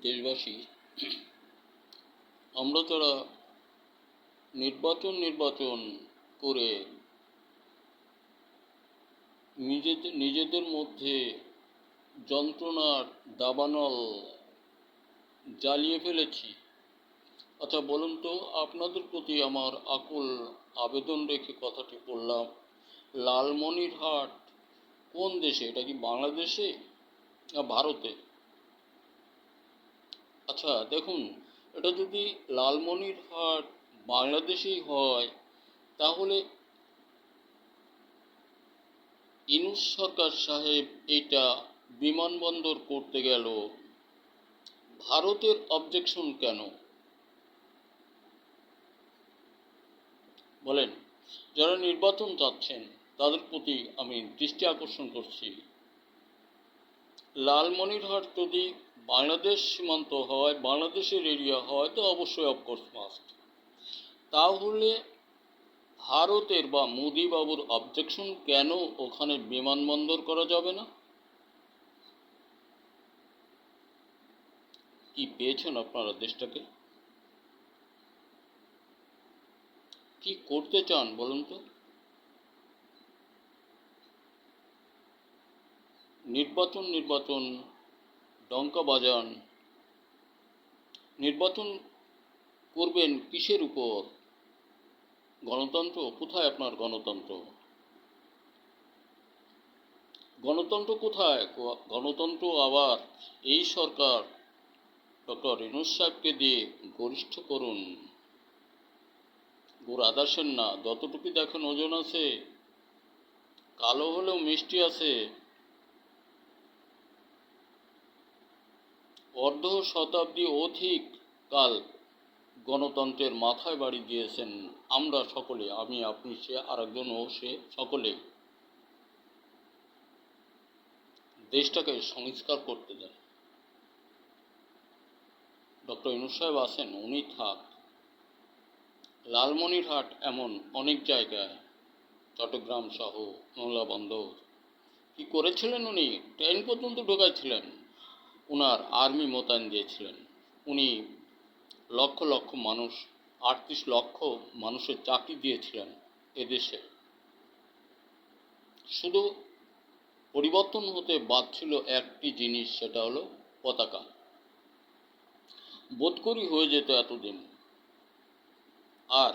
দেশবাসী, আমরা যারা নির্বাচন করে নিজেদের মধ্যে যন্ত্রণার দাবানল জ্বালিয়ে ফেলেছি। আচ্ছা বলুন তো, আপনাদের প্রতি আমার আকুল আবেদন রেখে কথাটি বললাম, লালমনিরহাট কোন দেশে? এটা কি বাংলাদেশে না ভারতে? আচ্ছা দেখুন, এটা যদি লালমনিরহাট বাংলাদেশেই হয়, তাহলে ইউনূস সরকার সাহেব এটা বিমানবন্দর করতে গেল, ভারতের অবজেকশন কেন বলেন? যারা নির্বাচন চাচ্ছেন তাদের প্রতি আমি দৃষ্টি আকর্ষণ করছি, লালমনিরহাট যদি বাংলাদেশ সীমান্ত হয়, বাংলাদেশের এরিয়া হয়, তো অবশ্যই অফকোর্স মাস্ট। তাহলে ভারতের বা মোদিবাবুর অবজেকশন কেন ওখানে বিমানবন্দর করা যাবে না? কি পেয়েছেন আপনারা দেশটাকে? কি করতে চান বলুন তো? নির্বাচন ডঙ্কা বাজান। নির্বাচন করবেন কিসের উপর? গণতন্ত্র কোথায়? আপনার গণতন্ত্র কোথায়? গণতন্ত্র আবার এই সরকার ডক্টর ইউনূস সাহেবকে দিয়ে গরিষ্ঠ করুন। গুড় আদাসেন না, যতটুকু দেখেন ওজন আছে, কালো হলেও মিষ্টি আছে। অর্ধ শতাব্দী অধিক কাল গণতন্ত্রের মাথায় বাড়ি দিয়েছেন আমরা সকলে, আমি, আপনি, সে, আরেকজন, ও, সে, সকলে। দেশটাকে সংস্কার করতে দেন। ডক্টর ইউনূস সাহেব আছেন, উনি থাক। লালমনিরহাট এমন অনেক জায়গায়, চট্টগ্রাম সহ মোংলা বন্দর, কি করেছিলেন উনি? ট্রেন পর্যন্ত ঢোকাইছিলেন, উনার আর্মি মোতায়েন দিয়েছিলেন। উনি লক্ষ লক্ষ মানুষ, 38 লক্ষ মানুষের চাকরি দিয়েছিলেন এদেশে। শুধু পরিবর্তন হতে বাধ্য একটি জিনিস, সেটা হলো পতাকা। বোধ করি হয়ে যেত এতদিন। আর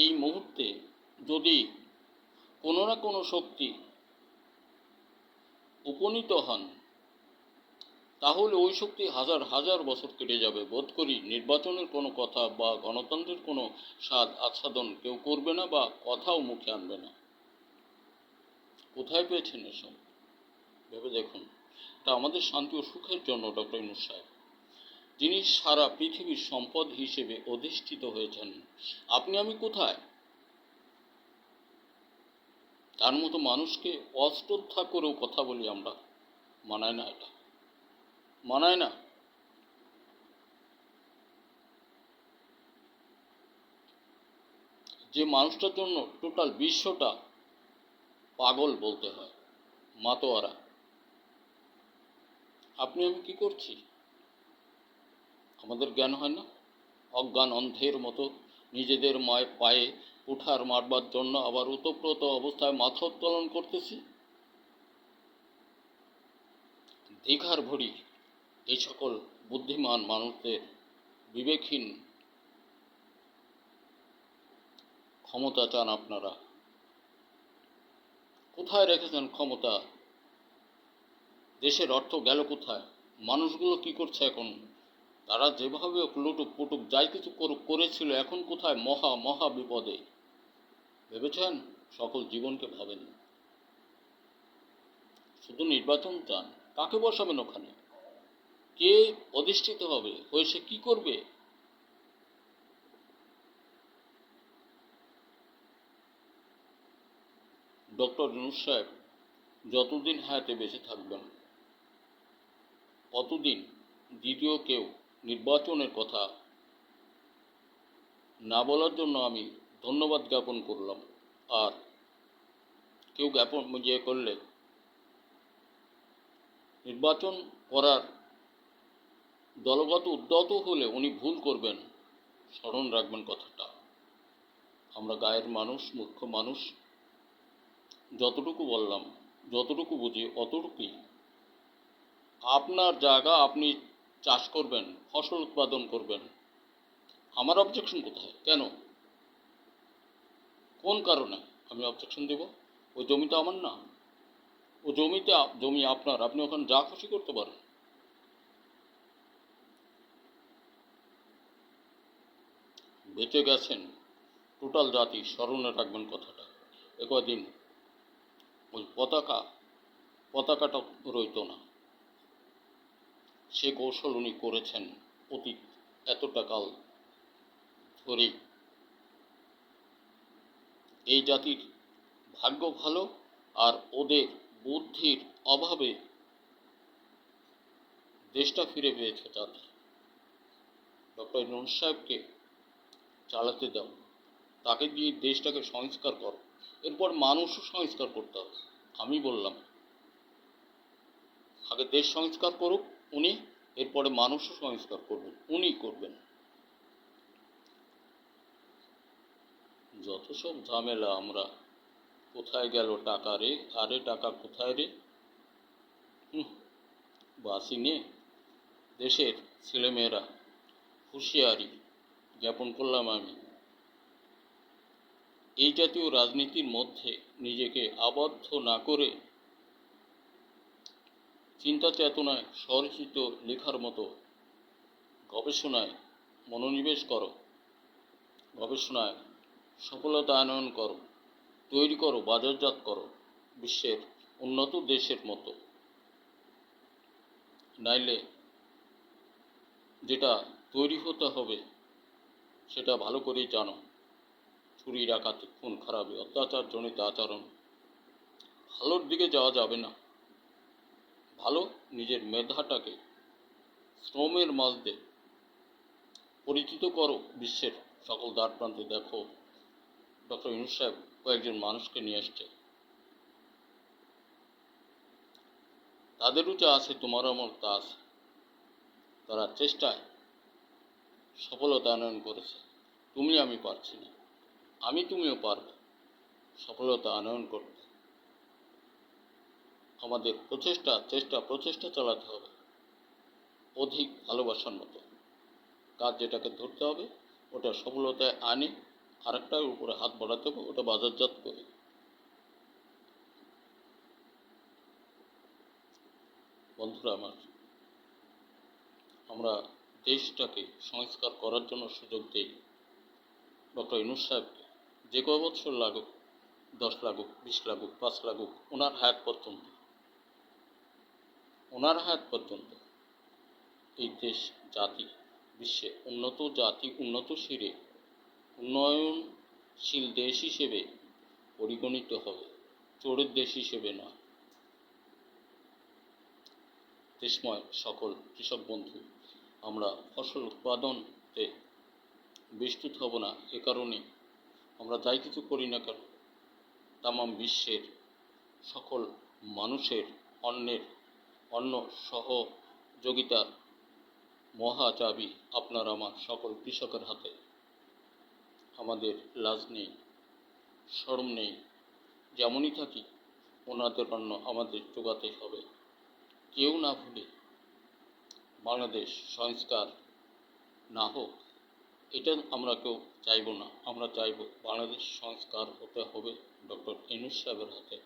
এই মুহূর্তে যদি কোনো না কোনো শক্তি উপনীত হন, তাহলে ওই শক্তি হাজার হাজার বছর কেটে যাবে। বোধ করি নির্বাচনের কোনো কথা বা গণতন্ত্রের কোনো স্বাদ আচ্ছাদন কেউ করবে না, বা কথাও মুখে আনবে না। কোথায় পেয়েছেন এসব? ভেবে দেখুন। তা আমাদের শান্তি ও সুখের জন্য ডক্টর ইউনূস সাহেব, যিনি সারা পৃথিবীর সম্পদ হিসেবে অধিষ্ঠিত হয়েছেন, আপনি আমি কোথায়? তার মতো মানুষকে অশ্রদ্ধা করেও কথা বলি আমরা, মানায় না, এটা মানায় না। যে মানুষটার জন্য টোটাল বিশ্বটা পাগল বলতে হয়, মাতোয়ারা, আপনি আমি কি করছি? আমাদের জ্ঞান হয় না? অজ্ঞান অন্ধের মতো নিজেদের পায়ে কুঠার মারবার জন্য আবার ওতপ্রোত অবস্থায় মাথা উত্তোলন করতেছি। দীঘার ভরি এই সকল বুদ্ধিমান মানুষদের বিবেকহীন ক্ষমতা চান আপনারা। কোথায় রেখেছেন ক্ষমতা? দেশের অর্থ গেল কোথায়? মানুষগুলো কি করছে এখন? তারা যেভাবে লুটুক পুটুক যাই কিছু করেছিল, এখন কোথায়? মহা মহা বিপদে। ভেবেছেন? সকল জীবনকে ভাবেন। শুধু নির্বাচন চান, কাকে বসাবেন ওখানে? কে অধিষ্ঠিত হবে? হয়ে সে কি করবে? ডক্টর ইউনূস সাহেব যতদিন হায়াতে বেঁচে থাকবেন, ততদিন দ্বিতীয় কেউ নির্বাচনের কথা না বলার জন্য আমি ধন্যবাদ জ্ঞাপন করলাম। আর কেউ জ্ঞাপন করলে, নির্বাচন করার দলগত উদ্যত হলে উনি ভুল করবেন, স্মরণ রাখবেন কথাটা। আমরা গায়ের মানুষ, মূর্খ মানুষ, যতটুকু বললাম, যতটুকু বুঝি অতটুকুই। আপনার জায়গা, আপনি চাষ করবেন, ফসল উৎপাদন করবেন, আমার অবজেকশন কোথায়? কেন, কোন কারণে আমি অবজেকশন দেব? ওই জমিটা আমার না, ও জমি আপনার, আপনি ওখানে যা খুশি করতে পারেন। বেঁচে গেছেন টোটাল জাতি, স্মরণে রাখবেন কথাটা। একদিন ওই পতাকাটা রইত না, সে কৌশল উনি করেছেন অতীত এতটা কাল ধরেই। এই জাতির ভাগ্য ভালো, আর ওদের বুদ্ধির অভাবে দেশটা ফিরে পেয়েছে জাতি। ডক্টর ইউনূস সাহেবকে চালাতে দাও, তাকে দিয়ে দেশটাকে সংস্কার করো, এরপর মানুষও সংস্কার করতে হবে। আমি বললাম আগে দেশ সংস্কার করুক উনি, এরপরে মানুষও সংস্কার করবেন উনি, করবেন। যত সব ঝামেলা, আমরা কোথায় গেল টাকা রে, আরে টাকা কোথায় রে, বাসি নে। দেশের ছেলেমেয়েরা হুঁশিয়ারি জ্ঞাপন করলাম আমি, এই জাতীয় রাজনীতির মধ্যে নিজেকে আবদ্ধ না করে চিন্তা চেতনায় স্বরচিত লেখার মতো গবেষণায় মনোনিবেশ করো, গবেষণায় সফলতা আনয়ন করো, তৈরি করো, বাজারজাত করো বিশ্বের উন্নত দেশের মতো। নাইলে যেটা তৈরি হতে হবে সেটা ভালো করেই জানো, চুরি ডাকাতি খুন খারাপি অত্যাচার জনিত আচরণ, ভালোর দিকে যাওয়া যাবে না। ভালো নিজের মেধাটাকে শ্রমের মাঝে পরিচিত করো বিশ্বের সকল দ্বার প্রান্তে। দেখো ডক্টর ইউনূস সাহেব কয়েকজন মানুষকে নিয়ে এসছে, তাদেরও যা আছে তোমার আমার তা আছে, তারা চেষ্টায় সফলতা আনয়ন করেছে। তুমি আমি পারছি না, আমি তুমিও পারব সফলতা আনয়ন করতে। আমাদের প্রচেষ্টা চালাতে হবে অধিক ভালোবাসার মতো। কাজ যেটাকে ধরতে হবে ওটা সফলতায় আনে, আরেকটার উপরে হাত বাড়াতে হবে, ওটা বাজারজাত করে। বন্ধুরা আমার, আমরা দেশটাকে সংস্কার করার জন্য সুযোগ দেই ডক্টর ইউনূস সাহেবকে। যে কয় বছর লাগুক, 10 লাগুক, 20 লাগুক, 5 লাগুক, ওনার হায়াত পর্যন্ত এই দেশ জাতি বিশ্বে উন্নত জাতি, উন্নত শিরে উন্নয়নশীল দেশ হিসেবে পরিগণিত হবে, চোরের দেশ হিসেবে নয়। দেশময় সকল কৃষক বন্ধু, আমরা ফসল উৎপাদনতে বিস্তুত হব না। এ কারণে আমরা যাই কিছু করি না কেন, তামাম বিশ্বের সকল মানুষের অন্য সহযোগিতার মহা চাবি আপনার আমার সকল কৃষকের হাতে। আমাদের লাজ নেই, শরম নেই, যেমনই থাকি ওনাদের অন্ন আমাদের জোগাতে হবে। কেউ না ভুলে বাংলাদেশ সংস্কার না হোক, এটা আমরা কেউ চাইব না। আমরা চাইব বাংলাদেশ সংস্কার হতে হবে ডক্টর ইউনূস সাহেবের হাতে।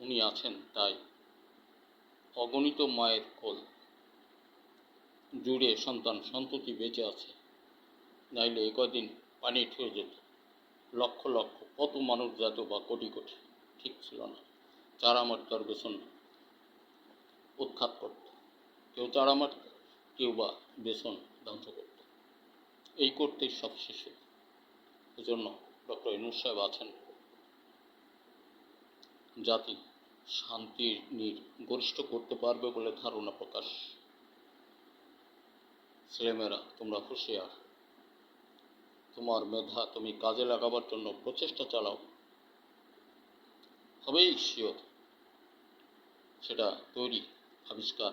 উনি আছেন তাই অগণিত মায়ের কোল জুড়ে সন্তান সন্ততি বেঁচে আছে, নাইলে এ কদিন পানি ঠুয়ে যেত। লক্ষ লক্ষ কত মানুষ যেত, বা কোটি কোটি, ঠিক ছিল না। চারা মারত আর বেসন উৎখাত করত, কেউ চারা মারত, কেউ বা বেসন ধ্বংস করত, এই করতেই সব শিশু। এজন্য ডক্টর ইউনূস সাহেব আছেন জাতি শান্তির নীড় গরিষ্ঠ করতে পারবে বলে ধারণা প্রকাশ। ছেলেমেয়েরা তোমরা হুঁশিয়ার, তোমার মেধা তুমি কাজে লাগাবার জন্য প্রচেষ্টা চালাও, হবেই শিওর সেটা তৈরি, আবিষ্কার।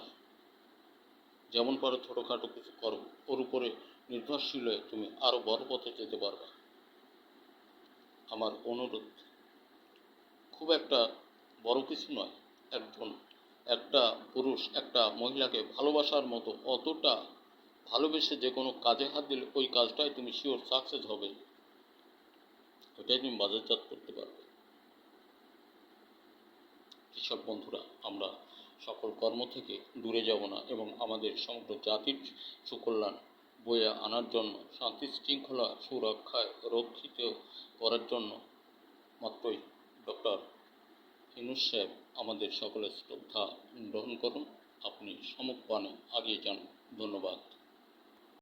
যেমন পারো ছোটোখাটো কিছু করো, ওর উপরে নির্ভরশীল হয়ে তুমি আরও বড় পথে যেতে পারবে। আমার অনুরোধ, খুব একটা বড় কিছু নয়, একটা পুরুষ একটা মহিলাকে ভালোবাসার মতো অতটা ভালোবেসে যে কোনো কাজে হাত দিলে ওই কাজটাই তুমি শিওর সাকসেস হবে, ওইটাই তুমি বাজারজাত করতে পারবে। কৃষক বন্ধুরা, আমরা সকল কর্ম থেকে দূরে যাব না এবং আমাদের সমগ্র জাতির সুকল্যাণ বয়ে আনার জন্য, শান্তি শৃঙ্খলা সুরক্ষায় রক্ষিত করার জন্য মাত্রই ডক্টর ইউনূস সাহেব আমাদের সকলের শ্রদ্ধা গ্রহণ করুন। আপনি সমপানে এগিয়ে যান। ধন্যবাদ।